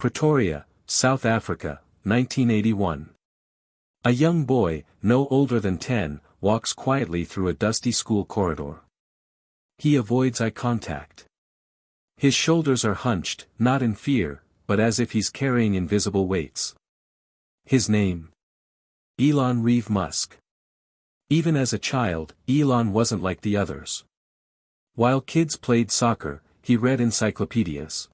Pretoria, South Africa, 1981. A young boy, no older than 10, walks quietly through a dusty school corridor. He avoids eye contact. His shoulders are hunched, not in fear, but as if he's carrying invisible weights. His name? Elon Musk. Even as a child, Elon wasn't like the others. While kids played soccer, he read encyclopedias.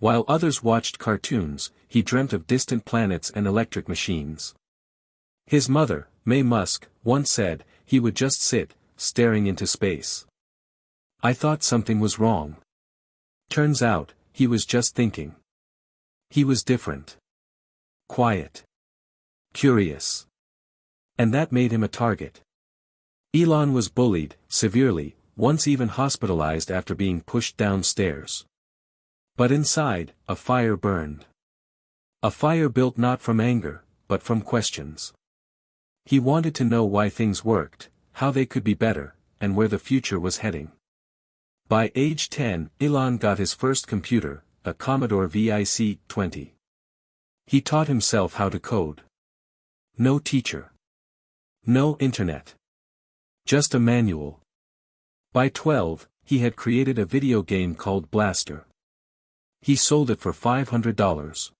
While others watched cartoons, he dreamt of distant planets and electric machines. His mother, Musk, once said, he would just sit, staring into space. I thought something was wrong. Turns out, he was just thinking. He was different. Quiet. Curious. And that made him a target. Elon was bullied, severely, once even hospitalized after being pushed downstairs. But inside, a fire burned. A fire built not from anger, but from questions. He wanted to know why things worked, how they could be better, and where the future was heading. By age 10, Elon got his first computer, a Commodore VIC-20. He taught himself how to code. No teacher. No internet. Just a manual. By 12, he had created a video game called Blaster. He sold it for $500.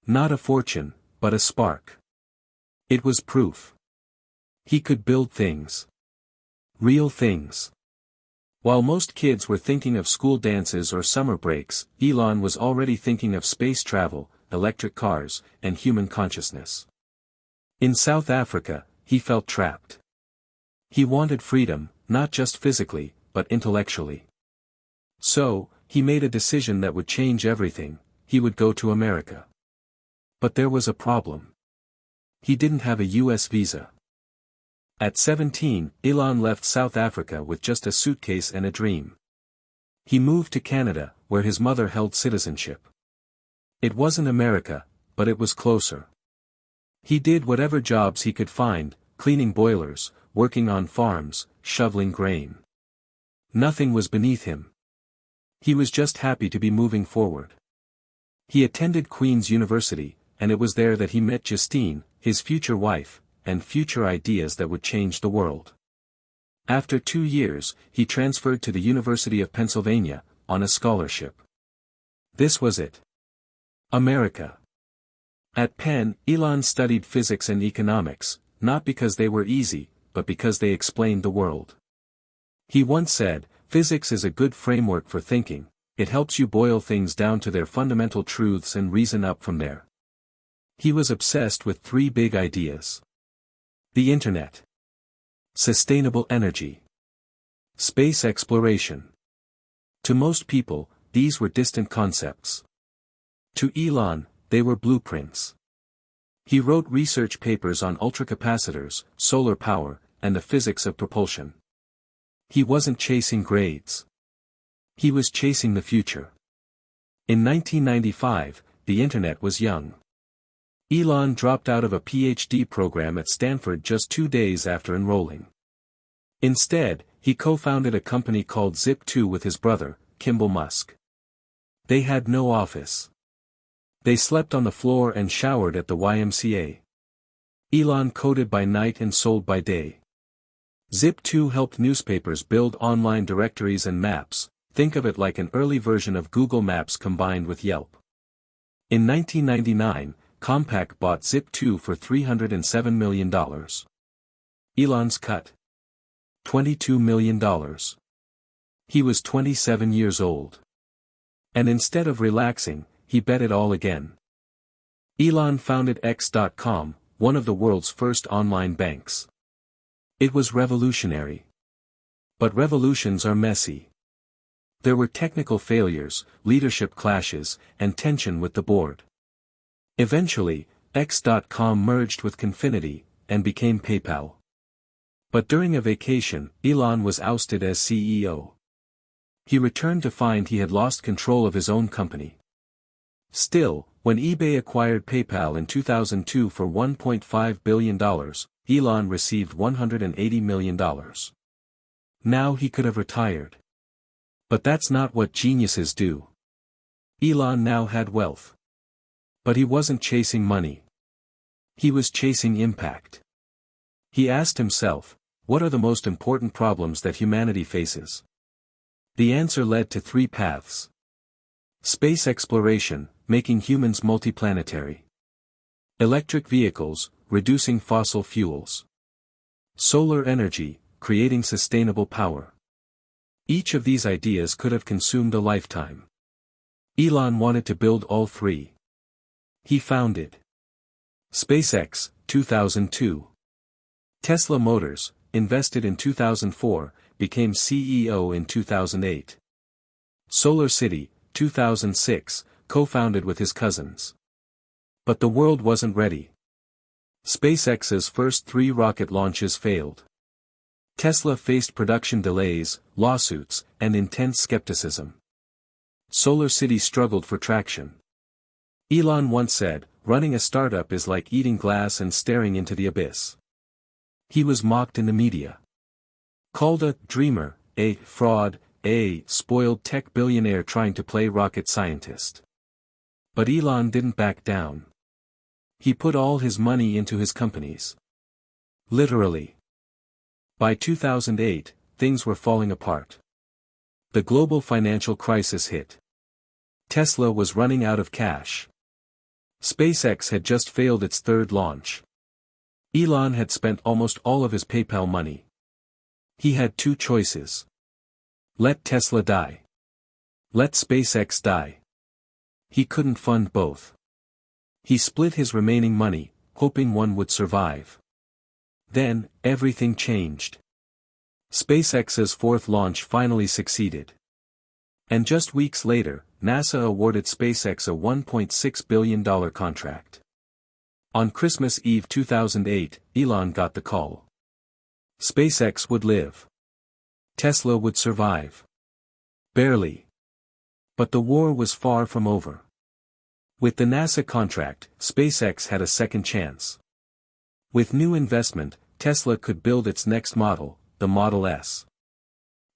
Not a fortune, but a spark. It was proof. He could build things. Real things. While most kids were thinking of school dances or summer breaks, Elon was already thinking of space travel, electric cars, and human consciousness. In South Africa, he felt trapped. He wanted freedom, not just physically, but intellectually. So, he made a decision that would change everything: he would go to America. But there was a problem. He didn't have a US visa. At 17, Elon left South Africa with just a suitcase and a dream. He moved to Canada, where his mother held citizenship. It wasn't America, but it was closer. He did whatever jobs he could find, cleaning boilers, working on farms, shoveling grain. Nothing was beneath him. He was just happy to be moving forward. He attended Queen's University, and it was there that he met Justine, his future wife, and future ideas that would change the world. After 2 years, he transferred to the University of Pennsylvania, on a scholarship. This was it. America. At Penn, Elon studied physics and economics, not because they were easy, but because they explained the world. He once said, "Physics is a good framework for thinking, it helps you boil things down to their fundamental truths and reason up from there." He was obsessed with 3 big ideas. The Internet. Sustainable energy. Space exploration. To most people, these were distant concepts. To Elon, they were blueprints. He wrote research papers on ultracapacitors, solar power, and the physics of propulsion. He wasn't chasing grades. He was chasing the future. In 1995, the Internet was young. Elon dropped out of a PhD program at Stanford just 2 days after enrolling. Instead, he co-founded a company called Zip2 with his brother, Kimball Musk. They had no office. They slept on the floor and showered at the YMCA. Elon coded by night and sold by day. Zip2 helped newspapers build online directories and maps. Think of it like an early version of Google Maps combined with Yelp. In 1999, Compaq bought Zip2 for $307 million. Elon's cut? $22 million. He was 27 years old. And instead of relaxing, he bet it all again. Elon founded X.com, one of the world's first online banks. It was revolutionary. But revolutions are messy. There were technical failures, leadership clashes, and tension with the board. Eventually, X.com merged with Confinity, and became PayPal. But during a vacation, Elon was ousted as CEO. He returned to find he had lost control of his own company. Still, when eBay acquired PayPal in 2002 for $1.5 billion, Elon received $180 million. Now he could have retired. But that's not what geniuses do. Elon now had wealth. But he wasn't chasing money. He was chasing impact. He asked himself, what are the most important problems that humanity faces? The answer led to three paths. Space exploration, making humans multiplanetary. Electric vehicles, reducing fossil fuels. Solar energy, creating sustainable power. Each of these ideas could have consumed a lifetime. Elon wanted to build all three. He founded SpaceX, 2002. Tesla Motors, invested in 2004, became CEO in 2008. Solar City, 2006, co-founded with his cousins. But the world wasn't ready. SpaceX's first 3 rocket launches failed. Tesla faced production delays, lawsuits, and intense skepticism. Solar City struggled for traction. Elon once said, running a startup is like eating glass and staring into the abyss. He was mocked in the media. Called a dreamer, a fraud, a spoiled tech billionaire trying to play rocket scientist. But Elon didn't back down. He put all his money into his companies. Literally. By 2008, things were falling apart. The global financial crisis hit. Tesla was running out of cash. SpaceX had just failed its 3rd launch. Elon had spent almost all of his PayPal money. He had 2 choices. Let Tesla die. Let SpaceX die. He couldn't fund both. He split his remaining money, hoping one would survive. Then, everything changed. SpaceX's 4th launch finally succeeded. And just weeks later, NASA awarded SpaceX a $1.6 billion contract. On Christmas Eve 2008, Elon got the call. SpaceX would live. Tesla would survive. Barely. But the war was far from over. With the NASA contract, SpaceX had a second chance. With new investment, Tesla could build its next model, the Model S.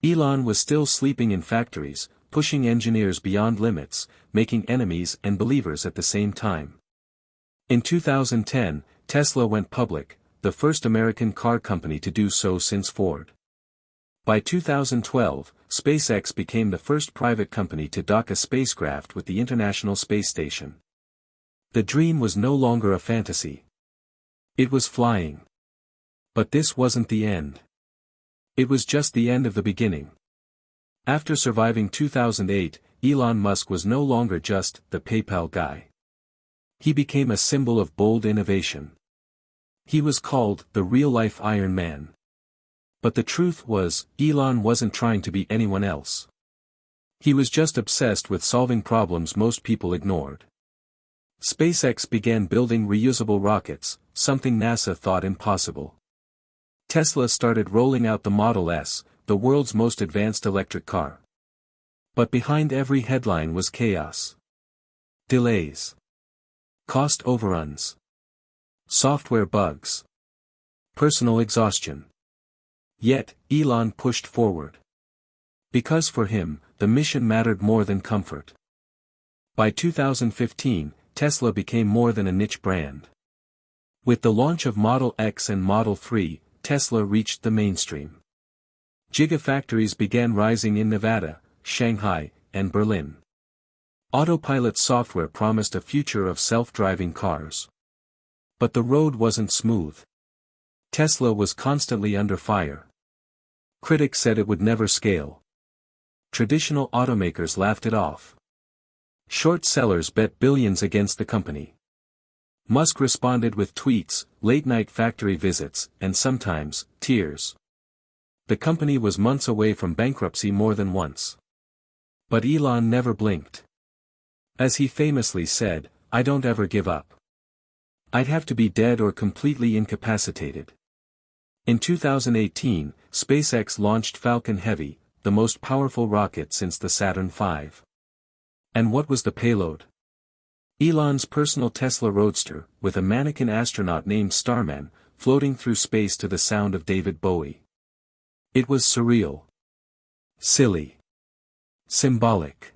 Elon was still sleeping in factories, pushing engineers beyond limits, making enemies and believers at the same time. In 2010, Tesla went public, the first American car company to do so since Ford. By 2012, SpaceX became the first private company to dock a spacecraft with the International Space Station. The dream was no longer a fantasy. It was flying. But this wasn't the end. It was just the end of the beginning. After surviving 2008, Elon Musk was no longer just the PayPal guy. He became a symbol of bold innovation. He was called the real-life Iron Man. But the truth was, Elon wasn't trying to be anyone else. He was just obsessed with solving problems most people ignored. SpaceX began building reusable rockets, something NASA thought impossible. Tesla started rolling out the Model S, the world's most advanced electric car. But behind every headline was chaos. Delays. Cost overruns. Software bugs. Personal exhaustion. Yet, Elon pushed forward. Because for him, the mission mattered more than comfort. By 2015, Tesla became more than a niche brand. With the launch of Model X and Model 3, Tesla reached the mainstream. Gigafactories began rising in Nevada, Shanghai, and Berlin. Autopilot software promised a future of self-driving cars. But the road wasn't smooth. Tesla was constantly under fire. Critics said it would never scale. Traditional automakers laughed it off. Short sellers bet billions against the company. Musk responded with tweets, late-night factory visits, and sometimes, tears. The company was months away from bankruptcy more than once. But Elon never blinked. As he famously said, "I don't ever give up. I'd have to be dead or completely incapacitated." In 2018, SpaceX launched Falcon Heavy, the most powerful rocket since the Saturn V. And what was the payload? Elon's personal Tesla Roadster, with a mannequin astronaut named Starman, floating through space to the sound of David Bowie. It was surreal. Silly. Symbolic.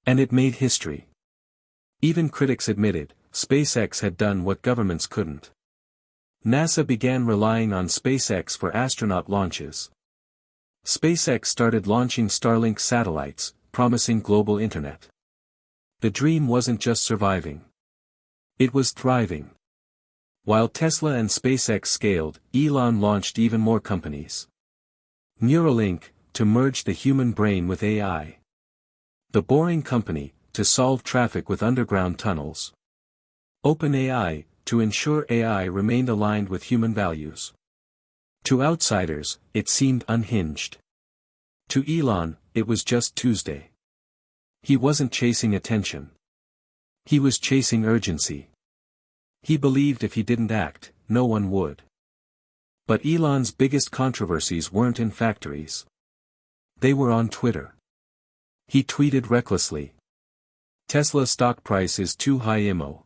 And it made history. Even critics admitted, SpaceX had done what governments couldn't. NASA began relying on SpaceX for astronaut launches. SpaceX started launching Starlink satellites, promising global internet. The dream wasn't just surviving. It was thriving. While Tesla and SpaceX scaled, Elon launched even more companies. Neuralink, to merge the human brain with AI. The Boring Company, to solve traffic with underground tunnels. OpenAI, to ensure AI remained aligned with human values. To outsiders, it seemed unhinged. To Elon, it was just Tuesday. He wasn't chasing attention. He was chasing urgency. He believed if he didn't act, no one would. But Elon's biggest controversies weren't in factories. They were on Twitter. He tweeted recklessly. Tesla stock price is too high IMO.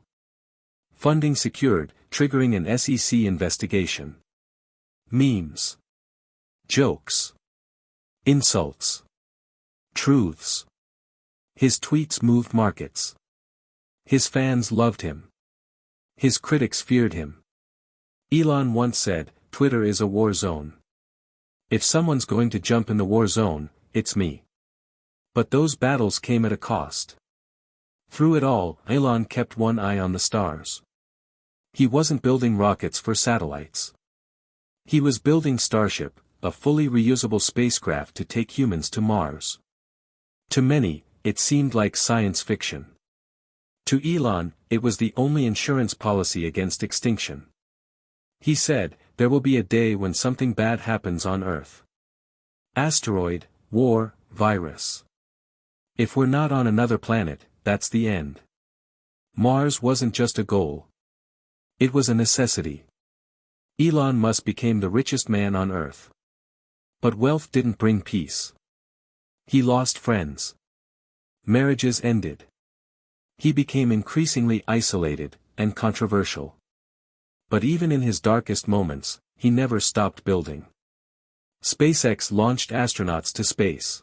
Funding secured, triggering an SEC investigation. Memes. Jokes. Insults. Truths. His tweets moved markets. His fans loved him. His critics feared him. Elon once said, "Twitter is a war zone. If someone's going to jump in the war zone, it's me." But those battles came at a cost. Through it all, Elon kept one eye on the stars. He wasn't building rockets for satellites. He was building Starship, a fully reusable spacecraft to take humans to Mars. To many, it seemed like science fiction. To Elon, it was the only insurance policy against extinction. He said, "There will be a day when something bad happens on Earth. Asteroid, war, virus. If we're not on another planet, that's the end." Mars wasn't just a goal. It was a necessity. Elon Musk became the richest man on Earth. But wealth didn't bring peace. He lost friends. Marriages ended. He became increasingly isolated and controversial. But even in his darkest moments, he never stopped building. SpaceX launched astronauts to space.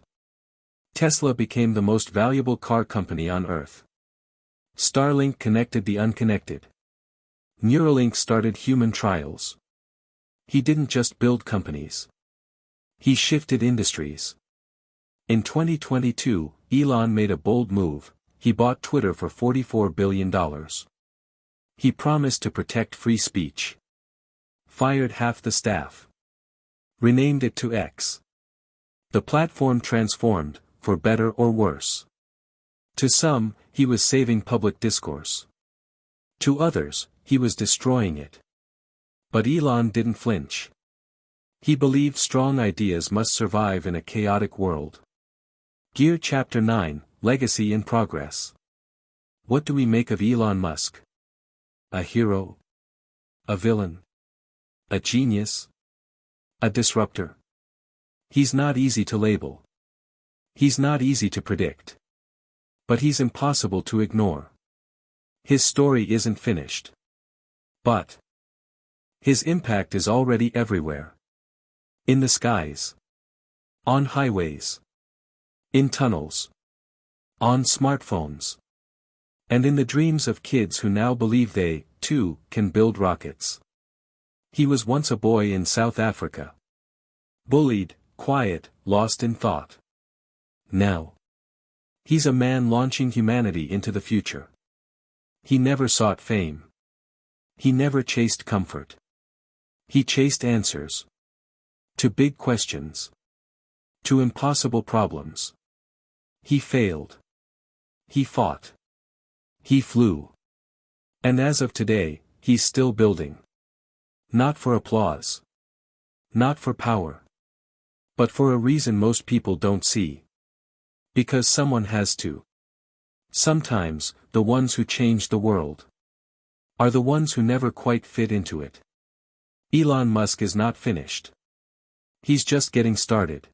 Tesla became the most valuable car company on Earth. Starlink connected the unconnected. Neuralink started human trials. He didn't just build companies. He shifted industries. In 2022, Elon made a bold move. He bought Twitter for $44 billion. He promised to protect free speech. Fired half the staff. Renamed it to X. The platform transformed, for better or worse. To some, he was saving public discourse. To others, he was destroying it. But Elon didn't flinch. He believed strong ideas must survive in a chaotic world. Gear Chapter 9, Legacy in Progress. What do we make of Elon Musk? A hero? A villain? A genius? A disruptor? He's not easy to label. He's not easy to predict. But he's impossible to ignore. His story isn't finished. But his impact is already everywhere. In the skies. On highways. In tunnels. On smartphones. And in the dreams of kids who now believe they, too, can build rockets. He was once a boy in South Africa. Bullied, quiet, lost in thought. Now. He's a man launching humanity into the future. He never sought fame. He never chased comfort. He chased answers. To big questions. To impossible problems. He failed. He fought. He flew. And as of today, he's still building. Not for applause. Not for power. But for a reason most people don't see. Because someone has to. Sometimes, the ones who change the world are the ones who never quite fit into it. Elon Musk is not finished. He's just getting started.